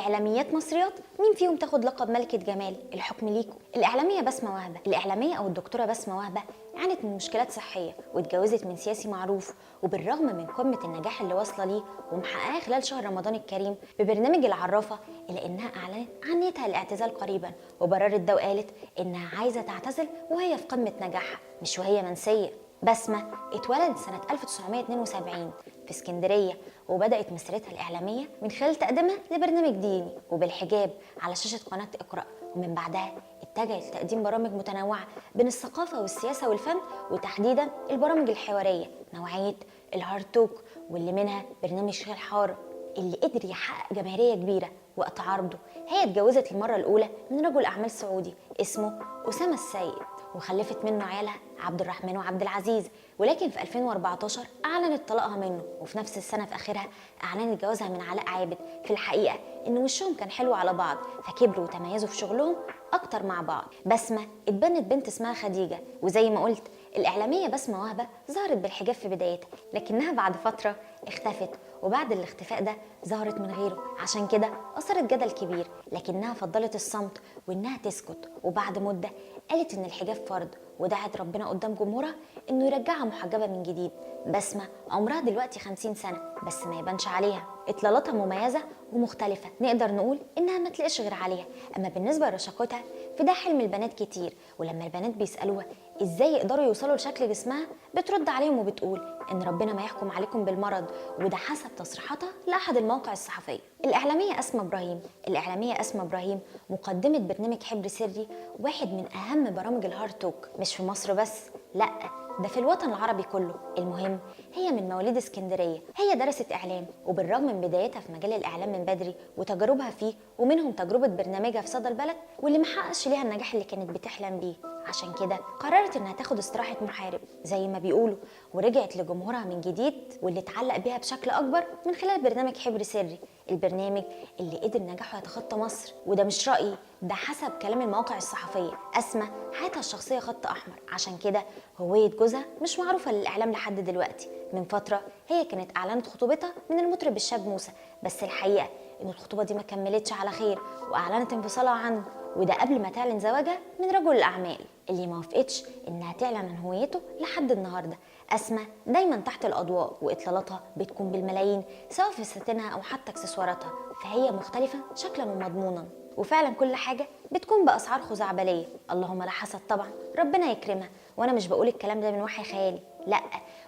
اعلاميات مصريات مين فيهم تاخد لقب ملكة جمال؟ الحكم ليكم. الاعلامية بسمة وهبة، الاعلامية او الدكتورة بسمة وهبة عانت من مشكلات صحية واتجوزت من سياسي معروف، وبالرغم من قمة النجاح اللي واصلة ليه ومحققاه خلال شهر رمضان الكريم ببرنامج العرافة، الا انها اعلنت عن نيتها للاعتزال قريبا، وبررت ده وقالت انها عايزة تعتزل وهي في قمة نجاحها مش وهي منسية. بسمة اتولدت سنة 1972 في اسكندرية، وبدأت مسيرتها الإعلامية من خلال تقديمها لبرنامج ديني وبالحجاب على شاشة قناة اقرأ، ومن بعدها اتجهت لتقديم برامج متنوعة بين الثقافة والسياسة والفن، وتحديدا البرامج الحوارية نوعية الهارد توك، واللي منها برنامج شيخ الحارة اللي قدر يحقق جماهيرية كبيرة وقت عرضه. هي اتجوزت المرة الأولى من رجل أعمال سعودي اسمه أسامة السيد، وخلفت منه عيالها عبد الرحمن وعبد العزيز، ولكن في 2014 أعلنت طلاقها منه، وفي نفس السنة في آخرها أعلنت جوازها من علاء عابد. في الحقيقة إن وشهم كان حلو على بعض، فكبروا وتميزوا في شغلهم أكتر مع بعض. بسمة اتبنت بنت اسمها خديجة، وزي ما قلت الإعلامية بسمة وهبة ظهرت بالحجاب في بدايتها، لكنها بعد فترة اختفت، وبعد الاختفاء ده ظهرت من غيره، عشان كده أثارت جدل كبير، لكنها فضلت الصمت وإنها تسكت. وبعد مدة قالت إن الحجاب فرض، ودعت ربنا قدام جمهورها إنه يرجعها محجبة من جديد. بسمة عمرها دلوقتي 50 سنة، بس ما يبانش عليها. اطلالاتها مميزة ومختلفة، نقدر نقول إنها ما تلاقيش غير عليها. أما بالنسبة لرشاقتها فده حلم البنات كتير، ولما البنات بيسألوها إزاي يقدروا يوصلوا لشكل جسمها بترد عليهم وبتقول إن ربنا ما يحكم عليكم بالمرض، وده حسب تصريحاتها لأحد المواقع الصحفية. الإعلامية أسماء إبراهيم، الإعلامية أسماء إبراهيم مقدمة برنامج حبر سري، واحد من أهم برامج الهارد توك مش في مصر بس، لأ ده في الوطن العربي كله. المهم هي من مواليد اسكندريه، هي درست اعلام، وبالرغم من بدايتها في مجال الاعلام من بدري وتجاربها فيه، ومنهم تجربه برنامجها في صدى البلد واللي محققش ليها النجاح اللي كانت بتحلم بيه، عشان كده قررت انها تاخد استراحه محارب زي ما بيقولوا، ورجعت لجمهورها من جديد، واللي اتعلق بيها بشكل اكبر من خلال برنامج حبر سري، البرنامج اللي قدر نجاحه يتخطى مصر. وده مش رايي، ده حسب كلام المواقع الصحفيه. اسماء حياتها الشخصيه خط احمر، عشان كده هويه جوزها مش معروفه للاعلام لحد دلوقتي. من فتره هي كانت اعلنت خطوبتها من المطرب الشاب موسى، بس الحقيقه ان الخطوبه دي ما كملتش على خير، واعلنت انفصالها عنه، وده قبل ما تعلن زواجها من رجل الاعمال اللي ما وافقتش انها تعلن عن هويته لحد النهارده. اسماء دايما تحت الاضواء، واطلالاتها بتكون بالملايين سواء في فساتينها او حتى اكسسواراتها، فهي مختلفه شكلا ومضمونا، وفعلا كل حاجه بتكون باسعار خزعبليه. اللهم لا حسد طبعا، ربنا يكرمها. وانا مش بقول الكلام ده من وحي خيالي، لا،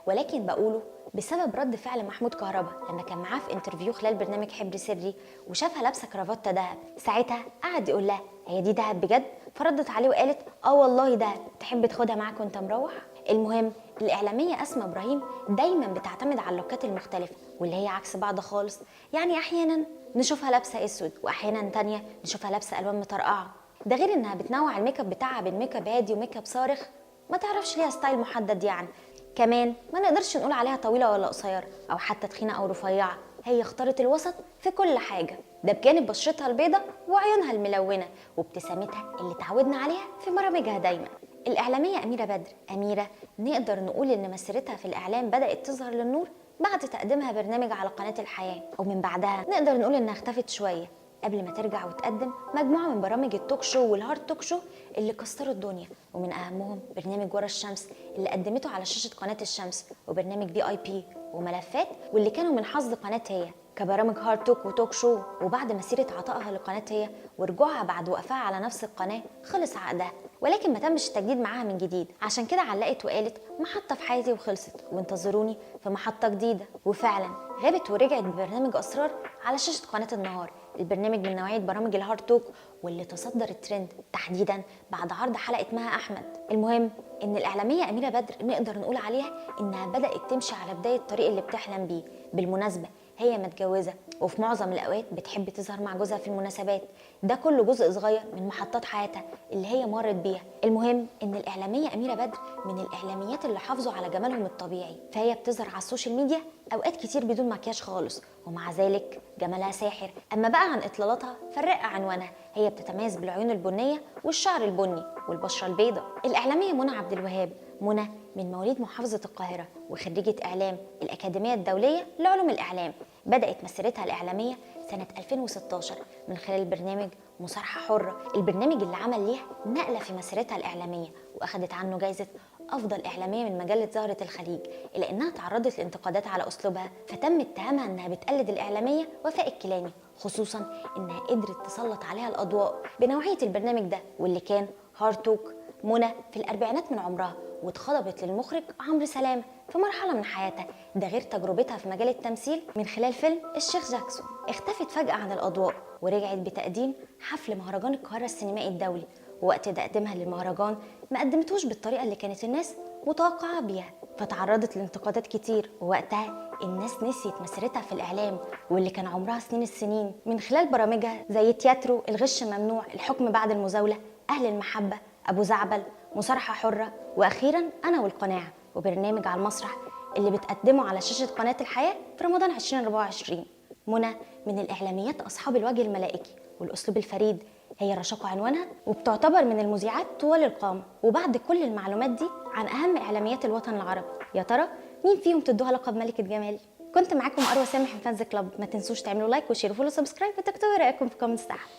ولكن بقوله بسبب رد فعل محمود كهربا لما كان معاه في انترفيو خلال برنامج حبر سري، وشافها لابسه كرافته دهب. ساعتها قعد يقول لها هي دي دهب بجد؟ فردت عليه وقالت اه والله دهب، تحب تاخدها معاك وانت مروح؟ المهم الاعلاميه اسماء ابراهيم دايما بتعتمد على اللوكات المختلفه، واللي هي عكس بعض خالص. يعني احيانا نشوفها لابسه اسود، واحيانا تانية نشوفها لابسه الوان مطرقعه. ده غير انها بتنوع الميك اب بتاعها بين ميك اب هادي وميك اب صارخ، ما تعرفش ليها ستايل محدد يعني. كمان ما نقدرش نقول عليها طويله ولا قصيره او حتى تخينه او رفيعه، هي اختارت الوسط في كل حاجه، ده بجانب بشرتها البيضة وعيونها الملونه وابتسامتها اللي تعودنا عليها في برامجها دايما. الاعلاميه اميره بدر، اميره نقدر نقول ان مسيرتها في الاعلام بدات تظهر للنور بعد تقديمها برنامج على قناه الحياه، ومن بعدها نقدر نقول انها اختفت شويه قبل ما ترجع وتقدم مجموعه من برامج التوك شو والهارد توك شو اللي كسروا الدنيا، ومن اهمهم برنامج ورا الشمس اللي قدمته على شاشه قناه الشمس، وبرنامج VIP وملفات، واللي كانوا من حظ قناه هي كبرامج هارد توك وتوك شو. وبعد مسيره عطائها لقناه هي ورجوعها بعد وقفها على نفس القناه خلص عقدها، ولكن ما تمش التجديد معاها من جديد، عشان كده علقت وقالت محطه في حياتي وخلصت، وانتظروني في محطه جديده. وفعلا غابت ورجعت ببرنامج اسرار على شاشه قناه النهار، البرنامج من نوعيه برامج الهارد توك واللي تصدر الترند تحديدا بعد عرض حلقه مها احمد. المهم ان الاعلاميه اميره بدر نقدر نقول عليها انها بدات تمشي على بدايه الطريق اللي بتحلم بيه. بالمناسبه هي متجوزه، وفي معظم الاوقات بتحب تظهر مع جوزها في المناسبات، ده كله جزء صغير من محطات حياتها اللي هي مرت بيها. المهم ان الاعلاميه اميره بدر من الاعلاميات اللي حافظوا على جمالهم الطبيعي، فهي بتظهر على السوشيال ميديا اوقات كتير بدون مكياج خالص، ومع ذلك جمالها ساحر. اما بقى عن اطلالاتها فالرقه عنوانها، هي بتتميز بالعيون البنيه والشعر البني والبشره البيضاء. الاعلاميه منى عبد الوهاب، منى من مواليد محافظه القاهره وخريجه اعلام الاكاديميه الدوليه لعلوم الاعلام، بدأت مسيرتها الإعلامية سنة 2016 من خلال برنامج مصارحة حرة، البرنامج اللي عمل ليها نقلة في مسيرتها الإعلامية وأخدت عنه جايزة أفضل إعلامية من مجلة زهرة الخليج، إلا إنها تعرضت لانتقادات على أسلوبها فتم اتهامها إنها بتقلد الإعلامية وفاء الكيلاني، خصوصا إنها قدرت تسلط عليها الأضواء بنوعية البرنامج ده واللي كان هارتوك. منى في الأربعينات من عمرها واتخطبت للمخرج عمرو سلامة في مرحلة من حياتها، ده غير تجربتها في مجال التمثيل من خلال فيلم الشيخ جاكسون. اختفت فجأة عن الأضواء ورجعت بتقديم حفل مهرجان القاهرة السينمائي الدولي، ووقت تقديمها للمهرجان ما قدمتوش بالطريقة اللي كانت الناس متوقعة بيها، فتعرضت لانتقادات كتير، ووقتها الناس نسيت مسيرتها في الإعلام واللي كان عمرها سنين السنين من خلال برامجها زي تياترو، الغش ممنوع، الحكم بعد المزاولة، أهل المحبة، أبو زعبل، مصارحة حرة، وأخيرا أنا والقناع، وبرنامج على المسرح اللي بتقدمه على شاشة قناة الحياة في رمضان 2024. منى من الإعلاميات أصحاب الوجه الملائكي والأسلوب الفريد، هي رشاقة عنوانها، وبتعتبر من المذيعات طوال القامة. وبعد كل المعلومات دي عن أهم إعلاميات الوطن العربي، يا ترى مين فيهم تدوها لقب ملكة جمال؟ كنت معاكم أروى سامح من فانز كلاب، ما تنسوش تعملوا لايك وشير وفولو سبسكرايب وتكتبوا رأيكم في كومنتس تحت.